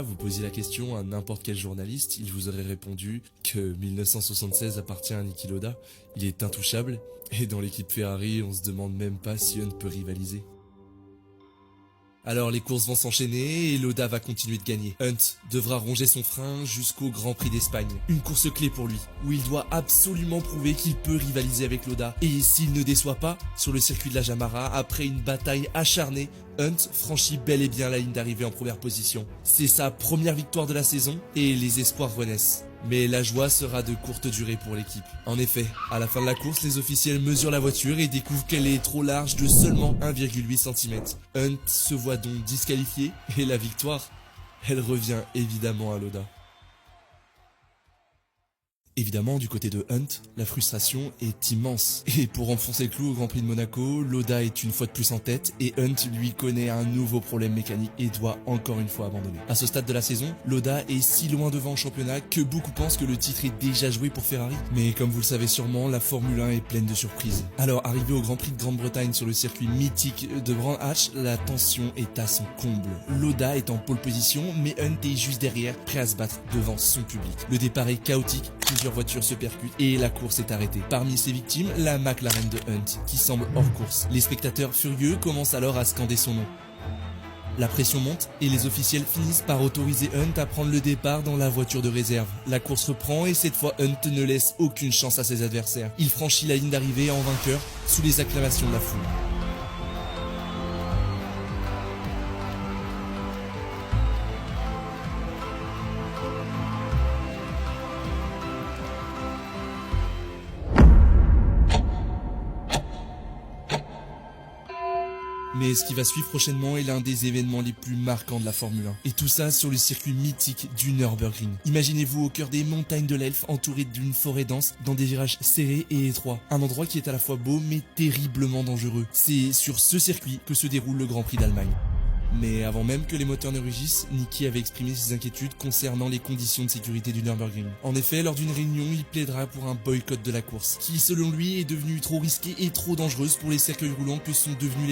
Vous posiez la question à n'importe quel journaliste, il vous aurait répondu que 1976 appartient à Niki Lauda, il est intouchable, et dans l'équipe Ferrari, on se demande même pas si Hunt peut rivaliser. Alors les courses vont s'enchaîner et Lauda va continuer de gagner. Hunt devra ronger son frein jusqu'au Grand Prix d'Espagne. Une course clé pour lui, où il doit absolument prouver qu'il peut rivaliser avec Lauda. Et s'il ne déçoit pas, sur le circuit de la Jamara, après une bataille acharnée, Hunt franchit bel et bien la ligne d'arrivée en première position. C'est sa première victoire de la saison et les espoirs renaissent. Mais la joie sera de courte durée pour l'équipe. En effet, à la fin de la course, les officiels mesurent la voiture et découvrent qu'elle est trop large de seulement 1,8 cm. Hunt se voit donc disqualifié et la victoire, elle revient évidemment à Lauda. Évidemment, du côté de Hunt, la frustration est immense. Et pour enfoncer le clou au Grand Prix de Monaco, Lauda est une fois de plus en tête et Hunt lui connaît un nouveau problème mécanique et doit encore une fois abandonner. À ce stade de la saison, Lauda est si loin devant au championnat que beaucoup pensent que le titre est déjà joué pour Ferrari. Mais comme vous le savez sûrement, la Formule 1 est pleine de surprises. Alors, arrivé au Grand Prix de Grande-Bretagne sur le circuit mythique de Brands Hatch, la tension est à son comble. Lauda est en pole position, mais Hunt est juste derrière, prêt à se battre devant son public. Le départ est chaotique, plusieurs voitures se percutent et la course est arrêtée. Parmi ses victimes, la McLaren de Hunt, qui semble hors course. Les spectateurs furieux commencent alors à scander son nom. La pression monte et les officiels finissent par autoriser Hunt à prendre le départ dans la voiture de réserve. La course reprend et cette fois Hunt ne laisse aucune chance à ses adversaires. Il franchit la ligne d'arrivée en vainqueur sous les acclamations de la foule. Mais ce qui va suivre prochainement est l'un des événements les plus marquants de la Formule 1. Et tout ça sur le circuit mythique du Nürburgring. Imaginez-vous au cœur des montagnes de l'Elfe, entouré d'une forêt dense, dans des virages serrés et étroits. Un endroit qui est à la fois beau mais terriblement dangereux. C'est sur ce circuit que se déroule le Grand Prix d'Allemagne. Mais avant même que les moteurs ne rugissent, Niki avait exprimé ses inquiétudes concernant les conditions de sécurité du Nürburgring. En effet, lors d'une réunion, il plaidera pour un boycott de la course, qui selon lui est devenue trop risquée et trop dangereuse pour les cercueils roulants que sont devenus les